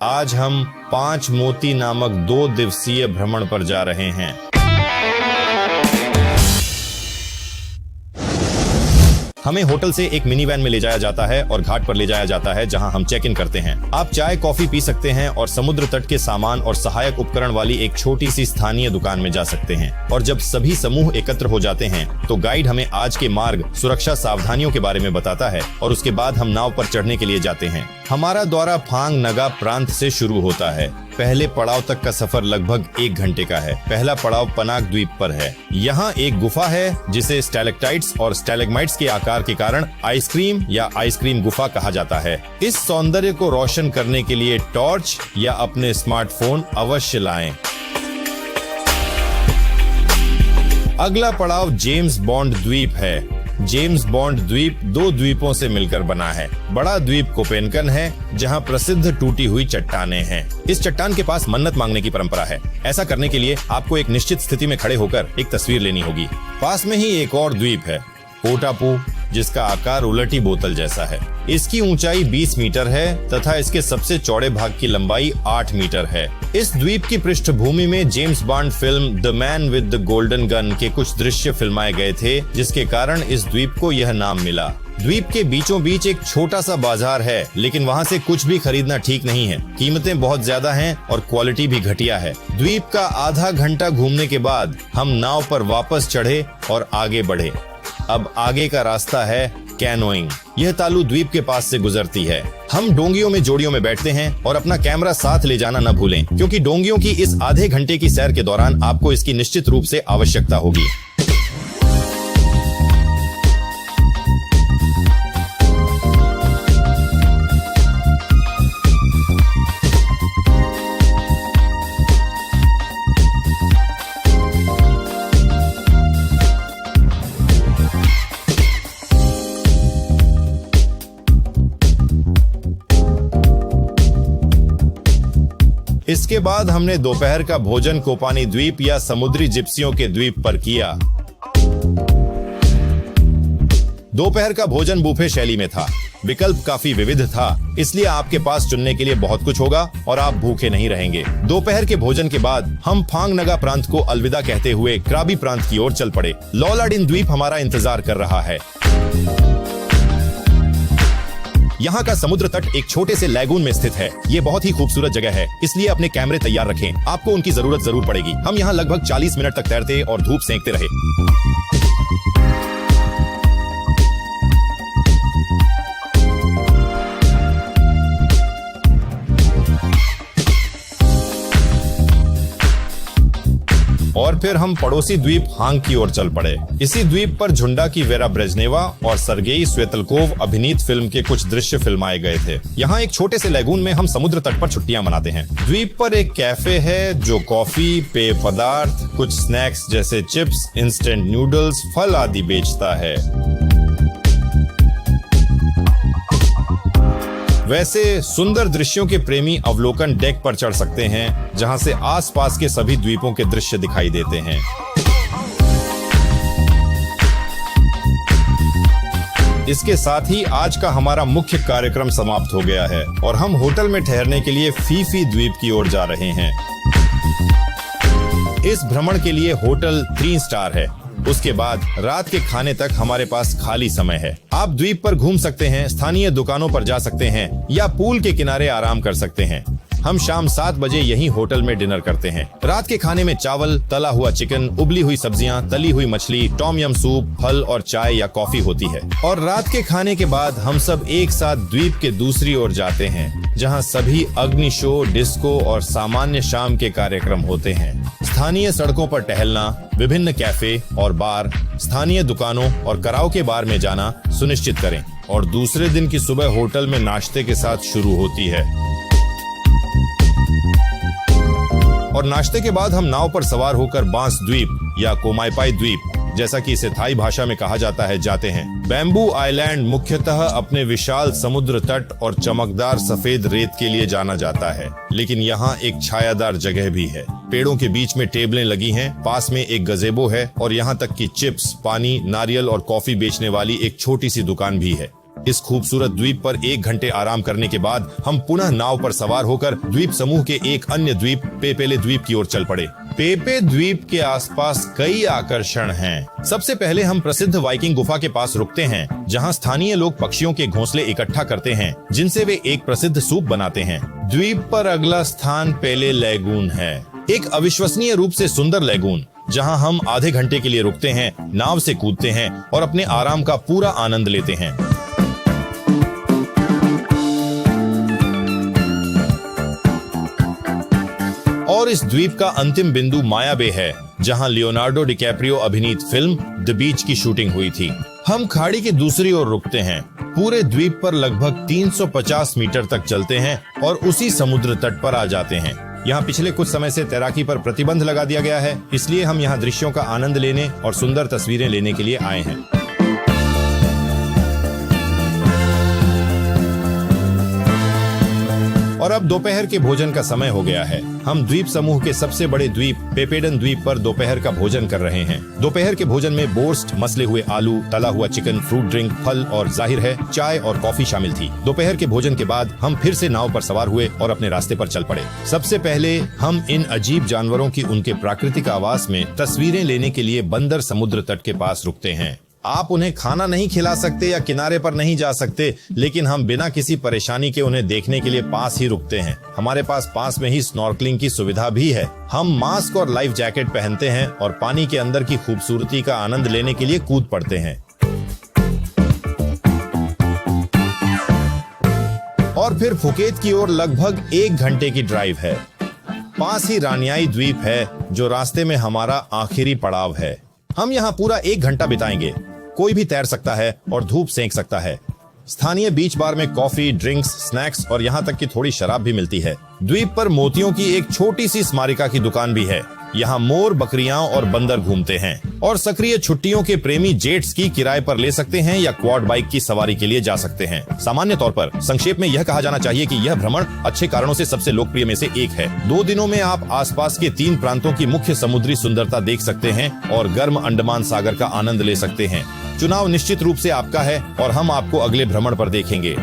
आज हम 5 मोती नामक 2 दिवसीय भ्रमण पर जा रहे हैं। हमें होटल से एक मिनी वैन में ले जाया जाता है और घाट पर ले जाया जाता है जहां हम चेक इन करते हैं। आप चाय कॉफी पी सकते हैं और समुद्र तट के सामान और सहायक उपकरण वाली एक छोटी सी स्थानीय दुकान में जा सकते हैं। और जब सभी समूह एकत्र हो जाते हैं तो गाइड हमें आज के मार्ग, सुरक्षा सावधानियों के बारे में बताता है और उसके बाद हम नाव पर चढ़ने के लिए जाते हैं। हमारा दौरा फांग नगा प्रांत से शुरू होता है। पहले पड़ाव तक का सफर लगभग 1 घंटे का है। पहला पड़ाव पनाग द्वीप पर है। यहाँ एक गुफा है जिसे स्टैलेक्टाइट्स और स्टैलेग्माइट्स के आकार के कारण आइसक्रीम या आइसक्रीम गुफा कहा जाता है। इस सौंदर्य को रोशन करने के लिए टॉर्च या अपने स्मार्टफोन अवश्य लाएं। अगला पड़ाव जेम्स बॉन्ड द्वीप है। जेम्स बॉन्ड द्वीप 2 द्वीपों से मिलकर बना है। बड़ा द्वीप कोपेनकन है जहां प्रसिद्ध टूटी हुई चट्टानें हैं। इस चट्टान के पास मन्नत मांगने की परंपरा है। ऐसा करने के लिए आपको एक निश्चित स्थिति में खड़े होकर एक तस्वीर लेनी होगी। पास में ही एक और द्वीप है, पोटापू, जिसका आकार उलटी बोतल जैसा है। इसकी ऊंचाई 20 मीटर है तथा इसके सबसे चौड़े भाग की लंबाई 8 मीटर है। इस द्वीप की पृष्ठभूमि में James bond film the man with the golden gun के कुछ दृश्य फिल्माए गए थे, जिसके कारण इस द्वीप को यह नाम मिला। द्वीप के बीचों बीच एक छोटा सा बाजार है, लेकिन वहाँ से कुछ भी खरीदना ठीक नहीं है। कीमतें बहुत ज्यादा हैं और क्वालिटी भी घटिया है। द्वीप का आधा घंटा घूमने के बाद हम नाव पर वापस चढ़े और आगे बढ़े। अब आगे का रास्ता है कैनोइंग। यह तालु द्वीप के पास से गुजरती है। हम डोंगियों में जोड़ियों में बैठते हैं और अपना कैमरा साथ ले जाना न भूलें, क्योंकि डोंगियों की इस आधे घंटे की सैर के दौरान आपको इसकी निश्चित रूप से आवश्यकता होगी। इसके बाद हमने दोपहर का भोजन कोपानी द्वीप या समुद्री जिप्सियों के द्वीप पर किया। दोपहर का भोजन बुफे शैली में था। विकल्प काफी विविध था, इसलिए आपके पास चुनने के लिए बहुत कुछ होगा और आप भूखे नहीं रहेंगे। दोपहर के भोजन के बाद हम फांग नगा प्रांत को अलविदा कहते हुए क्राबी प्रांत की ओर चल पड़े। लॉलाडिन द्वीप हमारा इंतजार कर रहा है। यहाँ का समुद्र तट एक छोटे से लैगून में स्थित है। ये बहुत ही खूबसूरत जगह है, इसलिए अपने कैमरे तैयार रखें। आपको उनकी जरूरत जरूर पड़ेगी। हम यहाँ लगभग 40 मिनट तक तैरते और धूप सेंकते रहे। और फिर हम पड़ोसी द्वीप हांग की ओर चल पड़े। इसी द्वीप पर झुंडा की वेरा ब्रेजनेवा और सर्गेई स्वेतलकोव अभिनीत फिल्म के कुछ दृश्य फिल्माए गए थे। यहाँ एक छोटे से लैगून में हम समुद्र तट पर छुट्टियां मनाते हैं। द्वीप पर एक कैफे है जो कॉफी, पेय पदार्थ, कुछ स्नैक्स जैसे चिप्स, इंस्टेंट नूडल्स, फल आदि बेचता है। वैसे सुंदर दृश्यों के प्रेमी अवलोकन डेक पर चढ़ सकते हैं, जहां से आसपास के सभी द्वीपों के दृश्य दिखाई देते हैं। इसके साथ ही आज का हमारा मुख्य कार्यक्रम समाप्त हो गया है और हम होटल में ठहरने के लिए फीफी द्वीप की ओर जा रहे हैं। इस भ्रमण के लिए होटल 3 स्टार है। उसके बाद रात के खाने तक हमारे पास खाली समय है। आप द्वीप पर घूम सकते हैं, स्थानीय दुकानों पर जा सकते हैं या पूल के किनारे आराम कर सकते हैं। हम शाम 7 बजे यहीं होटल में डिनर करते हैं। रात के खाने में चावल, तला हुआ चिकन, उबली हुई सब्जियां, तली हुई मछली, टॉम यम सूप, फल और चाय या कॉफी होती है। और रात के खाने के बाद हम सब एक साथ द्वीप के दूसरी ओर जाते हैं, जहां सभी अग्नि शो, डिस्को और सामान्य शाम के कार्यक्रम होते हैं। स्थानीय सड़कों पर टहलना, विभिन्न कैफे और बार, स्थानीय दुकानों और कराओके बार में जाना सुनिश्चित करें। और दूसरे दिन की सुबह होटल में नाश्ते के साथ शुरू होती है। और नाश्ते के बाद हम नाव पर सवार होकर बांस द्वीप या कोमाईपाई द्वीप, जैसा कि इसे थाई भाषा में कहा जाता है, जाते हैं। बैम्बू आइलैंड मुख्यतः अपने विशाल समुद्र तट और चमकदार सफेद रेत के लिए जाना जाता है, लेकिन यहाँ एक छायादार जगह भी है। पेड़ों के बीच में टेबलें लगी हैं, पास में एक गजेबो है और यहाँ तक कि चिप्स, पानी, नारियल और कॉफी बेचने वाली एक छोटी सी दुकान भी है। इस खूबसूरत द्वीप पर 1 घंटे आराम करने के बाद हम पुनः नाव पर सवार होकर द्वीप समूह के एक अन्य द्वीप पेपेले द्वीप की ओर चल पड़े। पेपे द्वीप के आसपास कई आकर्षण हैं। सबसे पहले हम प्रसिद्ध वाइकिंग गुफा के पास रुकते हैं, जहां स्थानीय लोग पक्षियों के घोंसले इकट्ठा करते हैं, जिनसे वे एक प्रसिद्ध सूप बनाते हैं। द्वीप पर अगला स्थान पेले लैगून है, एक अविश्वसनीय रूप से सुंदर लैगून, जहां हम आधे घंटे के लिए रुकते हैं, नाव से कूदते हैं और अपने आराम का पूरा आनंद लेते हैं। और इस द्वीप का अंतिम बिंदु माया बे है, जहां लियोनार्डो डिकैप्रियो अभिनीत फिल्म द बीच की शूटिंग हुई थी। हम खाड़ी की दूसरी ओर रुकते हैं, पूरे द्वीप पर लगभग 350 मीटर तक चलते हैं और उसी समुद्र तट पर आ जाते हैं। यहाँ पिछले कुछ समय से तैराकी पर प्रतिबंध लगा दिया गया है, इसलिए हम यहाँ दृश्यों का आनंद लेने और सुंदर तस्वीरें लेने के लिए आए हैं। और अब दोपहर के भोजन का समय हो गया है। हम द्वीप समूह के सबसे बड़े द्वीप पेपेडन द्वीप पर दोपहर का भोजन कर रहे हैं। दोपहर के भोजन में बोर्स्ट, मसले हुए आलू, तला हुआ चिकन, फ्रूट ड्रिंक, फल और जाहिर है चाय और कॉफी शामिल थी। दोपहर के भोजन के बाद हम फिर से नाव पर सवार हुए और अपने रास्ते पर चल पड़े। सबसे पहले हम इन अजीब जानवरों की उनके प्राकृतिक आवास में तस्वीरें लेने के लिए बंदर समुद्र तट के पास रुकते हैं। आप उन्हें खाना नहीं खिला सकते या किनारे पर नहीं जा सकते, लेकिन हम बिना किसी परेशानी के उन्हें देखने के लिए पास ही रुकते हैं। हमारे पास में ही स्नॉर्कलिंग की सुविधा भी है। हम मास्क और लाइफ जैकेट पहनते हैं और पानी के अंदर की खूबसूरती का आनंद लेने के लिए कूद पड़ते हैं। और फिर फुकेत की ओर लगभग 1 घंटे की ड्राइव है। पास ही रानियाई द्वीप है, जो रास्ते में हमारा आखिरी पड़ाव है। हम यहाँ पूरा 1 घंटा बिताएंगे। कोई भी तैर सकता है और धूप सेंक सकता है। स्थानीय बीच बार में कॉफी, ड्रिंक्स, स्नैक्स और यहाँ तक कि थोड़ी शराब भी मिलती है। द्वीप पर मोतियों की एक छोटी सी स्मारिका की दुकान भी है। यहाँ मोर, बकरियां और बंदर घूमते हैं और सक्रिय छुट्टियों के प्रेमी जेट स्की किराए पर ले सकते हैं या क्वाड बाइक की सवारी के लिए जा सकते हैं। सामान्य तौर पर संक्षेप में यह कहा जाना चाहिए कि यह भ्रमण अच्छे कारणों से सबसे लोकप्रिय में से एक है। 2 दिनों में आप आसपास के 3 प्रांतों की मुख्य समुद्री सुंदरता देख सकते हैं और गर्म अंडमान सागर का आनंद ले सकते हैं। चुनाव निश्चित रूप से आपका है और हम आपको अगले भ्रमण पर देखेंगे।